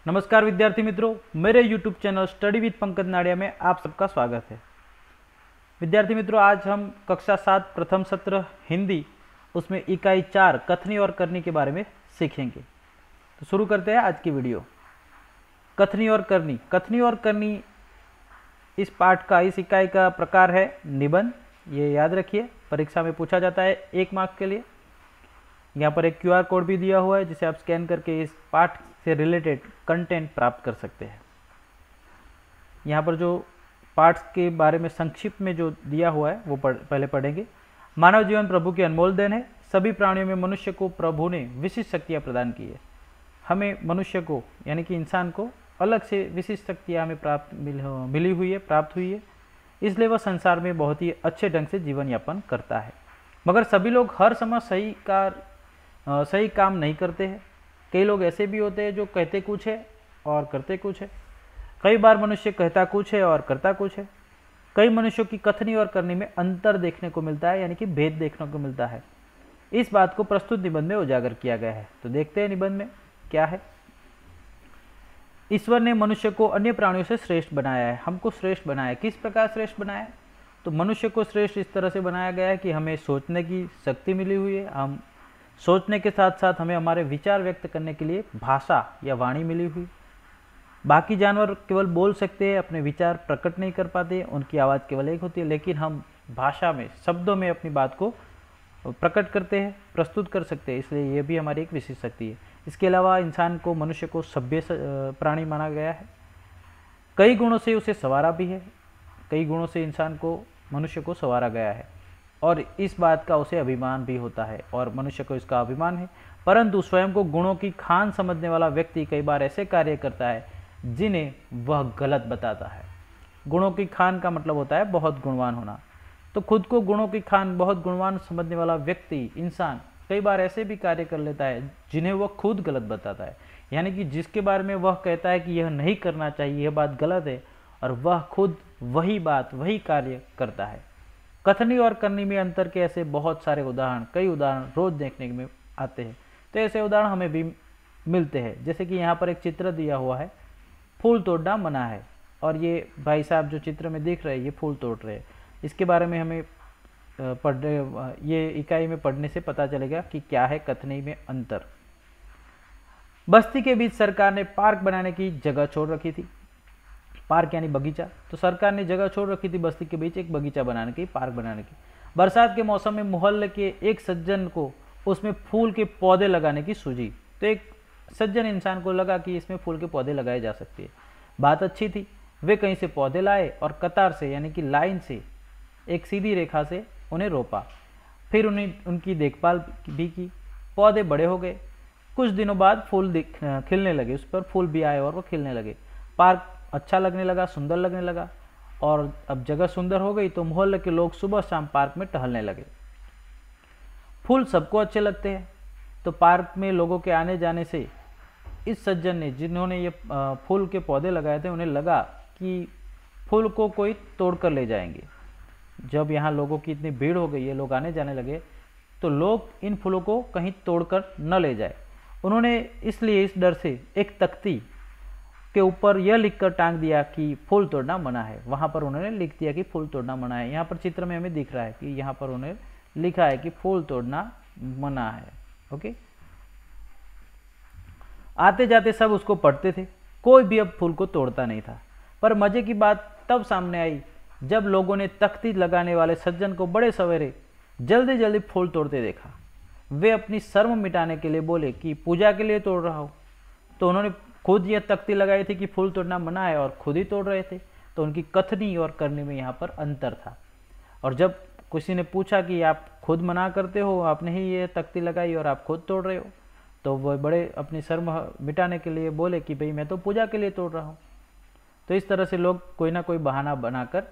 नमस्कार विद्यार्थी मित्रों, मेरे YouTube channel study with Pankaj Nadia में आप सबका स्वागत है। विद्यार्थी मित्रों, आज हम कक्षा 7 प्रथम सत्र हिंदी उसमें इकाई 4 कथनी और करनी के बारे में सीखेंगे। तो शुरू करते हैं आज की वीडियो। कथनी और करनी। कथनी और करनी इस पाठ का, इस इकाई का प्रकार है निबंध। ये याद रखिए, परीक्षा में पूछा जाता है 1 मार्क के लिए। यहाँ पर एक QR कोड भी दिया हुआ है जिसे आप स्कैन करके इस पाठ से रिलेटेड कंटेंट प्राप्त कर सकते हैं। यहाँ पर जो पाठ के बारे में संक्षिप्त में जो दिया हुआ है वो पहले पढ़ेंगे। मानव जीवन प्रभु की अनमोल देन है। सभी प्राणियों में मनुष्य को प्रभु ने विशिष्ट शक्तियाँ प्रदान की है। हमें मनुष्य को यानी कि इंसान को अलग से विशिष्ट शक्तियाँ हमें प्राप्त हुई है। इसलिए वह संसार में बहुत ही अच्छे ढंग से जीवन यापन करता है। मगर सभी लोग हर समय सही काम नहीं करते हैं। कई लोग ऐसे भी होते हैं जो कहते कुछ है और करते कुछ है। कई बार मनुष्य कहता कुछ है और करता कुछ है। कई मनुष्यों की कथनी और करनी में अंतर देखने को मिलता है, यानी कि भेद देखने को मिलता है। इस बात को प्रस्तुत निबंध में उजागर किया गया है। तो देखते हैं निबंध में क्या है। ईश्वर ने मनुष्य को अन्य प्राणियों से श्रेष्ठ बनाया है। हमको श्रेष्ठ बनाया है। किस प्रकार श्रेष्ठ बनाया है? तो मनुष्य को श्रेष्ठ इस तरह से बनाया गया है कि हमें सोचने की शक्ति मिली हुई है। हम सोचने के साथ साथ हमें हमारे विचार व्यक्त करने के लिए भाषा या वाणी मिली हुई। बाकी जानवर केवल बोल सकते हैं, अपने विचार प्रकट नहीं कर पाते, उनकी आवाज़ केवल एक होती है। लेकिन हम भाषा में, शब्दों में अपनी बात को प्रकट करते हैं, प्रस्तुत कर सकते हैं। इसलिए यह भी हमारी एक विशेष शक्ति है। इसके अलावा इंसान को, मनुष्य को सभ्य प्राणी माना गया है। कई गुणों से उसे संवारा भी है। कई गुणों से इंसान को, मनुष्य को संवारा गया है और इस बात का उसे अभिमान भी होता है और मनुष्य को इसका अभिमान है। परंतु स्वयं को गुणों की खान समझने वाला व्यक्ति कई बार ऐसे कार्य करता है जिन्हें वह गलत बताता है। गुणों की खान का मतलब होता है बहुत गुणवान होना। तो खुद को गुणों की खान, बहुत गुणवान समझने वाला व्यक्ति, इंसान कई बार ऐसे भी कार्य कर लेता है जिन्हें वह खुद गलत बताता है। यानी कि जिसके बारे में वह कहता है कि यह नहीं करना चाहिए, यह बात गलत है, और वह खुद वही बात, वही कार्य करता है। कथनी और करनी में अंतर के ऐसे बहुत सारे उदाहरण, कई उदाहरण रोज देखने में आते हैं। तो ऐसे उदाहरण हमें भी मिलते हैं। जैसे कि यहाँ पर एक चित्र दिया हुआ है, फूल तोड़ना मना है। और ये भाई साहब जो चित्र में दिख रहे हैं, ये फूल तोड़ रहे हैं। इसके बारे में हमें ये इकाई में पढ़ने से पता चलेगा कि क्या है कथनी में अंतर। बस्ती के बीच सरकार ने पार्क बनाने की जगह छोड़ रखी थी। पार्क यानी बगीचा। तो सरकार ने जगह छोड़ रखी थी बस्ती के बीच एक बगीचा बनाने की, पार्क बनाने की। बरसात के मौसम में मोहल्ले के एक सज्जन को उसमें फूल के पौधे लगाने की सूझी। तो एक सज्जन इंसान को लगा कि इसमें फूल के पौधे लगाए जा सकते हैं। बात अच्छी थी। वे कहीं से पौधे लाए और कतार से, यानी कि लाइन से, एक सीधी रेखा से उन्हें रोपा। फिर उनकी देखभाल भी की। पौधे बड़े हो गए। कुछ दिनों बाद फूल खिलने लगे। उस पर फूल भी आए और वो खिलने लगे। पार्क अच्छा लगने लगा, सुंदर लगने लगा। और अब जगह सुंदर हो गई तो मोहल्ले के लोग सुबह शाम पार्क में टहलने लगे। फूल सबको अच्छे लगते हैं। तो पार्क में लोगों के आने जाने से इस सज्जन ने, जिन्होंने ये फूल के पौधे लगाए थे, उन्हें लगा कि फूल को कोई तोड़ कर ले जाएंगे। जब यहाँ लोगों की इतनी भीड़ हो गई है, लोग आने जाने लगे, तो लोग इन फूलों को कहीं तोड़कर न ले जाए। उन्होंने इसलिए इस डर से एक तख्ती के ऊपर यह लिखकर टांग दिया कि फूल तोड़ना मना है। वहां पर उन्होंने लिख दिया कि फूल तोड़ना मना है। यहाँ पर चित्र में हमें दिख रहा है कि यहाँ पर उन्होंने लिखा है कि फूल तोड़ना मना है। ओके। आते जाते सब उसको पढ़ते थे। कोई भी अब फूल को तोड़ता नहीं था। पर मजे की बात तब सामने आई जब लोगों ने तख्ती लगाने वाले सज्जन को बड़े सवेरे जल्दी जल्दी फूल तोड़ते देखा। वे अपनी शर्म मिटाने के लिए बोले कि पूजा के लिए तोड़ रहा हो। तो उन्होंने खुद यह तख्ती लगाई थी कि फूल तोड़ना मना है और खुद ही तोड़ रहे थे। तो उनकी कथनी और करने में यहाँ पर अंतर था। और जब किसी ने पूछा कि आप खुद मना करते हो, आपने ही ये तख्ती लगाई और आप खुद तोड़ रहे हो, तो वो बड़े अपनी शर्म मिटाने के लिए बोले कि भाई मैं तो पूजा के लिए तोड़ रहा हूँ। तो इस तरह से लोग कोई ना कोई बहाना बनाकर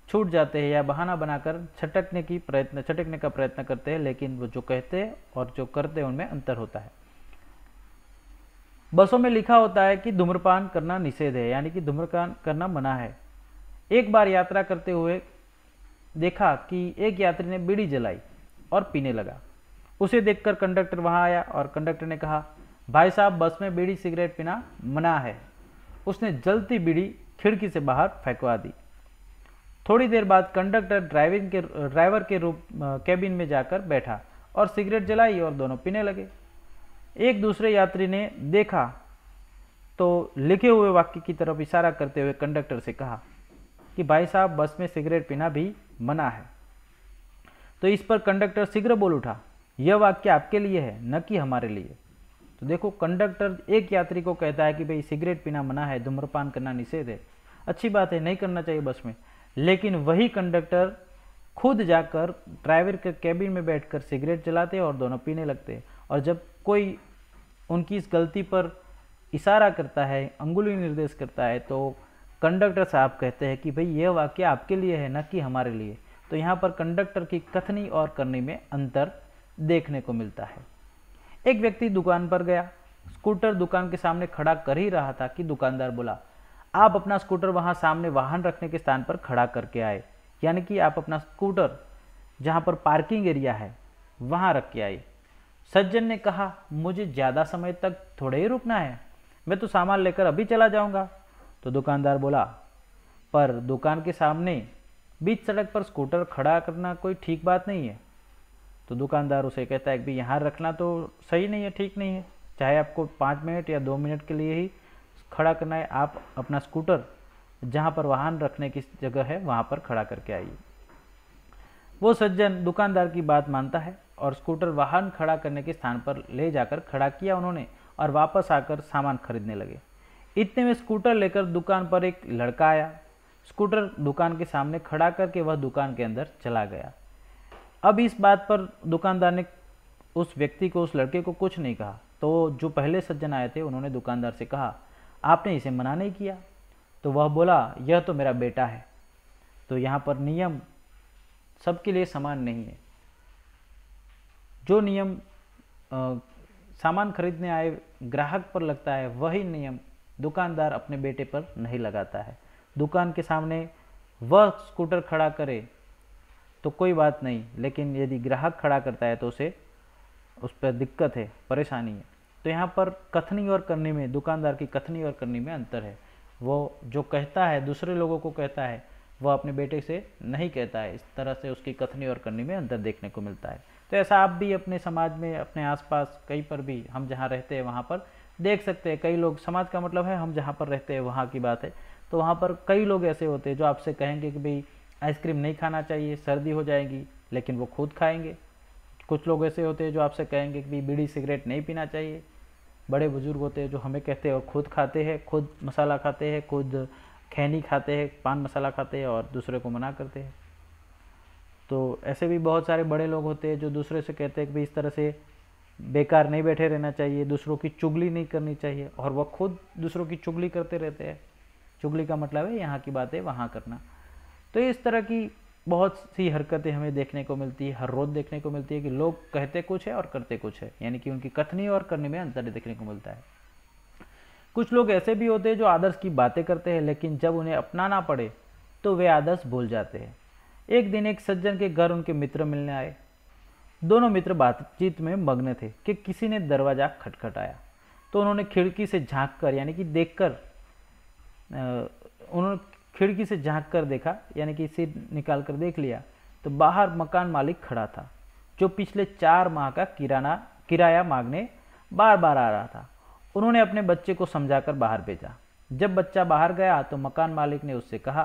छूट जाते हैं या बहाना बनाकर छटकने का प्रयत्न करते हैं। लेकिन वो जो कहते हैं और जो करते हैं उनमें अंतर होता है। बसों में लिखा होता है कि धूम्रपान करना निषेध है, यानी कि धूम्रपान करना मना है। एक बार यात्रा करते हुए देखा कि एक यात्री ने बीड़ी जलाई और पीने लगा। उसे देखकर कंडक्टर वहां आया और कंडक्टर ने कहा, भाई साहब बस में बीड़ी सिगरेट पीना मना है। उसने जलती बीड़ी खिड़की से बाहर फेंकवा दी। थोड़ी देर बाद कंडक्टर ड्राइवर के रूप कैबिन में जाकर बैठा और सिगरेट जलाई और दोनों पीने लगे। एक दूसरे यात्री ने देखा तो लिखे हुए वाक्य की तरफ इशारा करते हुए कंडक्टर से कहा कि भाई साहब बस में सिगरेट पीना भी मना है। तो इस पर कंडक्टर शीघ्र बोल उठा, यह वाक्य आपके लिए है, न कि हमारे लिए। तो देखो, कंडक्टर एक यात्री को कहता है कि भाई सिगरेट पीना मना है, धूम्रपान करना निषेध है, अच्छी बात है, नहीं करना चाहिए बस में। लेकिन वही कंडक्टर खुद जाकर ड्राइवर के कैबिन में बैठकर सिगरेट जलाते और दोनों पीने लगते। और जब कोई उनकी इस गलती पर इशारा करता है, अंगुली निर्देश करता है, तो कंडक्टर साहब कहते हैं कि भाई यह वाक्य आपके लिए है, न कि हमारे लिए। तो यहाँ पर कंडक्टर की कथनी और करनी में अंतर देखने को मिलता है। एक व्यक्ति दुकान पर गया, स्कूटर दुकान के सामने खड़ा कर ही रहा था कि दुकानदार बोला, आप अपना स्कूटर वहां सामने वाहन रखने के स्थान पर खड़ा करके आए, यानी कि आप अपना स्कूटर जहां पर पार्किंग एरिया है वहां रख के आए। सज्जन ने कहा, मुझे ज़्यादा समय तक थोड़े ही रुकना है, मैं तो सामान लेकर अभी चला जाऊंगा। तो दुकानदार बोला, पर दुकान के सामने बीच सड़क पर स्कूटर खड़ा करना कोई ठीक बात नहीं है। तो दुकानदार उसे कहता है कि भाई यहाँ रखना तो सही नहीं है, ठीक नहीं है, चाहे आपको 5 मिनट या 2 मिनट के लिए ही खड़ा करना है, आप अपना स्कूटर जहाँ पर वाहन रखने की जगह है वहाँ पर खड़ा करके आइए। वो सज्जन दुकानदार की बात मानता है और स्कूटर वाहन खड़ा करने के स्थान पर ले जाकर खड़ा किया उन्होंने और वापस आकर सामान खरीदने लगे। इतने में स्कूटर लेकर दुकान पर एक लड़का आया। स्कूटर दुकान के सामने खड़ा करके वह दुकान के अंदर चला गया। अब इस बात पर दुकानदार ने उस व्यक्ति को, उस लड़के को कुछ नहीं कहा। तो जो पहले सज्जन आए थे उन्होंने दुकानदार से कहा, आपने इसे मना नहीं किया? तो वह बोला, यह तो मेरा बेटा है। तो यहाँ पर नियम सबके लिए समान नहीं है। जो नियम सामान खरीदने आए ग्राहक पर लगता है, वही नियम दुकानदार अपने बेटे पर नहीं लगाता है। दुकान के सामने वह स्कूटर खड़ा करे तो कोई बात नहीं, लेकिन यदि ग्राहक खड़ा करता है तो उसे उस पर दिक्कत है, परेशानी है। तो यहाँ पर कथनी और करनी में, दुकानदार की कथनी और करनी में अंतर है। वो जो कहता है, दूसरे लोगों को कहता है, वह अपने बेटे से नहीं कहता है। इस तरह से उसकी कथनी और करनी में अंतर देखने को मिलता है। तो ऐसा आप भी अपने समाज में, अपने आसपास, कहीं पर भी, हम जहाँ रहते हैं वहाँ पर देख सकते हैं। कई लोग, समाज का मतलब है हम जहाँ पर रहते हैं वहाँ की बात है, तो वहाँ पर कई लोग ऐसे होते हैं जो आपसे कहेंगे कि भाई आइसक्रीम नहीं खाना चाहिए, सर्दी हो जाएगी, लेकिन वो खुद खाएंगे। कुछ लोग ऐसे होते हैं जो आपसे कहेंगे कि भाई बीड़ी सिगरेट नहीं पीना चाहिए। बड़े बुजुर्ग होते हैं जो हमें कहते हैं और खुद खाते हैं, खुद मसाला खाते हैं, खुद खैनी खाते हैं, पान मसाला खाते हैं और दूसरे को मना करते हैं। तो ऐसे भी बहुत सारे बड़े लोग होते हैं जो दूसरे से कहते हैं कि भाई इस तरह से बेकार नहीं बैठे रहना चाहिए, दूसरों की चुगली नहीं करनी चाहिए, और वह खुद दूसरों की चुगली करते रहते हैं। चुगली का मतलब है यहाँ की बातें वहाँ करना। तो इस तरह की बहुत सी हरकतें हमें देखने को मिलती है, हर रोज़ देखने को मिलती है कि लोग कहते कुछ है और करते कुछ है, यानी कि उनकी कथनी और करने में अंतर देखने को मिलता है। कुछ लोग ऐसे भी होते हैं जो आदर्श की बातें करते हैं, लेकिन जब उन्हें अपनाना पड़े तो वे आदर्श भूल जाते हैं। एक दिन एक सज्जन के घर उनके मित्र मिलने आए। दोनों मित्र बातचीत में मग्न थे कि किसी ने दरवाज़ा खटखटाया। तो उन्होंने खिड़की से झाँक कर, यानी कि देखकर, उन्होंने खिड़की से झाँक कर देखा, यानी कि सिर निकाल कर देख लिया, तो बाहर मकान मालिक खड़ा था, जो पिछले 4 माह का किराया मांगने बार बार आ रहा था। उन्होंने अपने बच्चे को समझाकर बाहर भेजा। जब बच्चा बाहर गया तो मकान मालिक ने उससे कहा,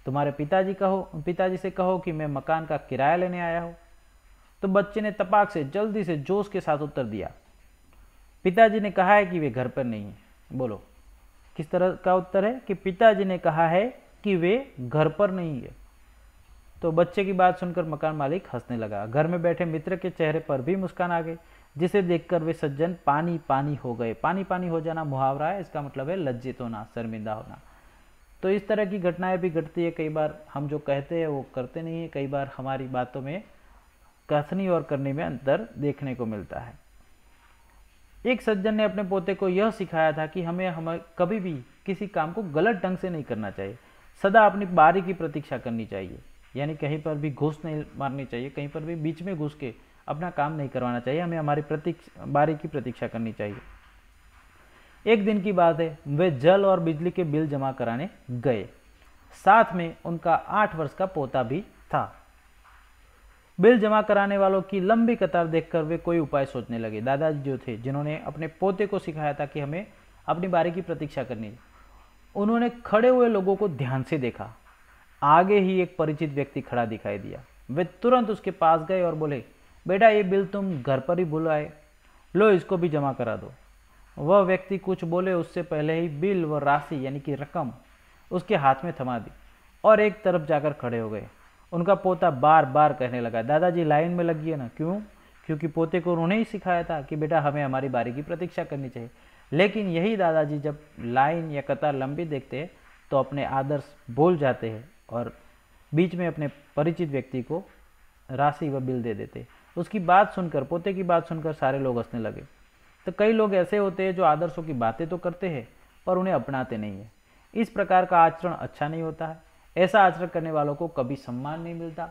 तुम्हारे पिताजी से कहो कि मैं मकान का किराया लेने आया हूँ। तो बच्चे ने तपाक से, जल्दी से, जोश के साथ उत्तर दिया, पिताजी ने कहा है कि वे घर पर नहीं है। बोलो किस तरह का उत्तर है कि पिताजी ने कहा है कि वे घर पर नहीं है। तो बच्चे की बात सुनकर मकान मालिक हंसने लगा। घर में बैठे मित्र के चेहरे पर भी मुस्कान आ गई, जिसे देखकर वे सज्जन पानी पानी हो गए। पानी पानी हो जाना मुहावरा है, इसका मतलब है लज्जित होना, शर्मिंदा होना। तो इस तरह की घटनाएं भी घटती है। कई बार हम जो कहते हैं वो करते नहीं है, कई बार हमारी बातों में कथनी और करनी में अंतर देखने को मिलता है। एक सज्जन ने अपने पोते को यह सिखाया था कि हमें कभी भी किसी काम को गलत ढंग से नहीं करना चाहिए, सदा अपनी बारी की प्रतीक्षा करनी चाहिए, यानी कहीं पर भी घूस नहीं मारनी चाहिए, कहीं पर भी बीच में घुस के अपना काम नहीं करवाना चाहिए, हमें हमारी बारी की प्रतीक्षा करनी चाहिए। एक दिन की बात है, वे जल और बिजली के बिल जमा कराने गए। साथ में उनका 8 वर्ष का पोता भी था। बिल जमा कराने वालों की लंबी कतार देखकर वे कोई उपाय सोचने लगे। दादाजी जो थे, जिन्होंने अपने पोते को सिखाया था कि हमें अपनी बारी की प्रतीक्षा करनी है, उन्होंने खड़े हुए लोगों को ध्यान से देखा। आगे ही एक परिचित व्यक्ति खड़ा दिखाई दिया। वे तुरंत उसके पास गए और बोले, बेटा ये बिल तुम घर पर ही भूल आए, लो इसको भी जमा करा दो। वह व्यक्ति कुछ बोले उससे पहले ही बिल व राशि यानी कि रकम उसके हाथ में थमा दी और एक तरफ जाकर खड़े हो गए। उनका पोता बार बार कहने लगा, दादाजी लाइन में लगी है ना। क्यों? क्योंकि पोते को उन्होंने ही सिखाया था कि बेटा हमें हमारी बारी की प्रतीक्षा करनी चाहिए। लेकिन यही दादाजी जब लाइन या कतार लंबी देखते हैं तो अपने आदर्श भूल जाते हैं और बीच में अपने परिचित व्यक्ति को राशि व बिल दे देते। उसकी बात सुनकर, पोते की बात सुनकर सारे लोग हंसने लगे। तो कई लोग ऐसे होते हैं जो आदर्शों की बातें तो करते हैं पर उन्हें अपनाते नहीं है। इस प्रकार का आचरण अच्छा नहीं होता है। ऐसा आचरण करने वालों को कभी सम्मान नहीं मिलता,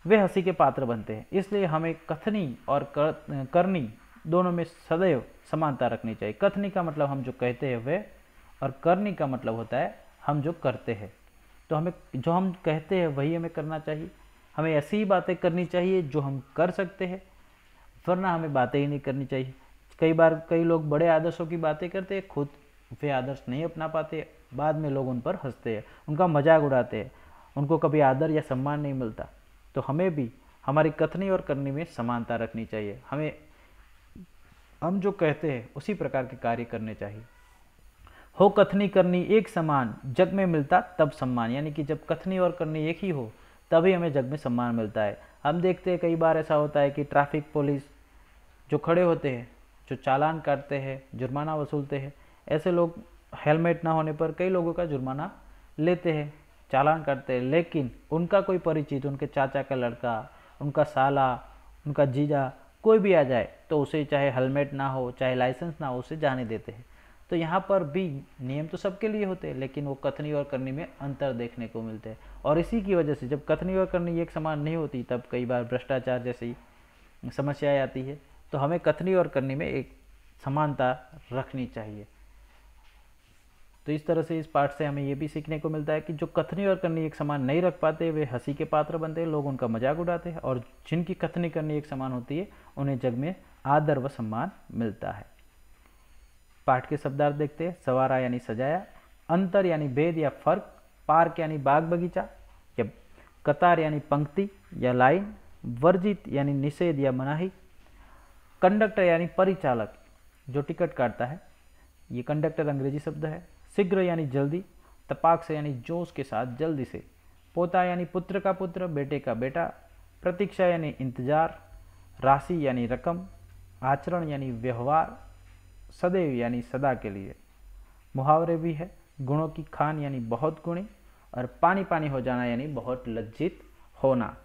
वे हंसी के पात्र बनते हैं। इसलिए हमें कथनी और करनी दोनों में सदैव समानता रखनी चाहिए। कथनी का मतलब हम जो कहते हैं वे, और करनी का मतलब होता है हम जो करते हैं। तो हमें जो हम कहते हैं वही हमें करना चाहिए। हमें ऐसी ही बातें करनी चाहिए जो हम कर सकते हैं, वरना हमें बातें ही नहीं करनी चाहिए। कई बार कई लोग बड़े आदर्शों की बातें करते हैं, खुद वे आदर्श नहीं अपना पाते, बाद में लोग उन पर हंसते हैं, उनका मजाक उड़ाते हैं, उनको कभी आदर या सम्मान नहीं मिलता। तो हमें भी हमारी कथनी और करनी में समानता रखनी चाहिए। हम जो कहते हैं उसी प्रकार के कार्य करने चाहिए। हो कथनी करनी एक समान, जग में मिलता तब सम्मान। यानी कि जब कथनी और करनी एक ही हो तभी हमें जग में सम्मान मिलता है। हम देखते हैं कई बार ऐसा होता है कि ट्रैफिक पुलिस जो खड़े होते हैं, जो चालान काटते हैं, जुर्माना वसूलते हैं, ऐसे लोग हेलमेट ना होने पर कई लोगों का जुर्माना लेते हैं, चालान काटते हैं। लेकिन उनका कोई परिचित, उनके चाचा का लड़का, उनका साला, उनका जीजा कोई भी आ जाए तो उसे चाहे हेलमेट ना हो, चाहे लाइसेंस ना हो, उसे जाने देते हैं। तो यहाँ पर भी नियम तो सबके लिए होते हैं, लेकिन वो कथनी और करनी में अंतर देखने को मिलते हैं। और इसी की वजह से जब कथनी और करनी एक समान नहीं होती तब कई बार भ्रष्टाचार जैसी समस्याएं आती है। तो हमें कथनी और करनी में एक समानता रखनी चाहिए। तो इस तरह से इस पाठ से हमें ये भी सीखने को मिलता है कि जो कथनी और करनी एक समान नहीं रख पाते वे हंसी के पात्र बनते हैं, लोग उनका मजाक उड़ाते हैं, और जिनकी कथनी करनी एक समान होती है उन्हें जग में आदर व सम्मान मिलता है। पाठ के शब्दार्थ देखते हैं। सवारा यानी सजाया, अंतर यानी भेद या फर्क, पार्क यानी बाग बगीचा, या कतार यानी पंक्ति या लाइन, वर्जित यानी निषेध या मनाही, कंडक्टर यानी परिचालक जो टिकट काटता है, ये कंडक्टर अंग्रेजी शब्द है। शीघ्र यानी जल्दी, तपाक से यानी जोश के साथ, जल्दी से। पोता यानी पुत्र का पुत्र, बेटे का बेटा। प्रतीक्षा यानी इंतजार। राशि यानी रकम। आचरण यानी व्यवहार। सदैव यानी सदा के लिए। मुहावरे भी है। गुणों की खान यानी बहुत गुणी, और पानी पानी हो जाना यानी बहुत लज्जित होना।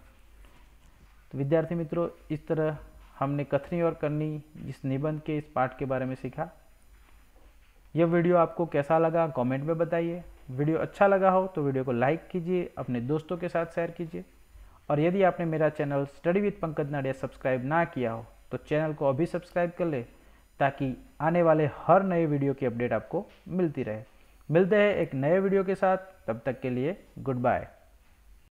तो विद्यार्थी मित्रों, इस तरह हमने कथनी और करनी इस निबंध के इस पाठ के बारे में सीखा। यह वीडियो आपको कैसा लगा कमेंट में बताइए। वीडियो अच्छा लगा हो तो वीडियो को लाइक कीजिए, अपने दोस्तों के साथ शेयर कीजिए, और यदि आपने मेरा channel study with Pankaj Nadia subscribe ना किया हो तो चैनल को अभी सब्सक्राइब कर ले, ताकि आने वाले हर नए वीडियो की अपडेट आपको मिलती रहे। मिलते हैं एक नए वीडियो के साथ, तब तक के लिए गुड बाय।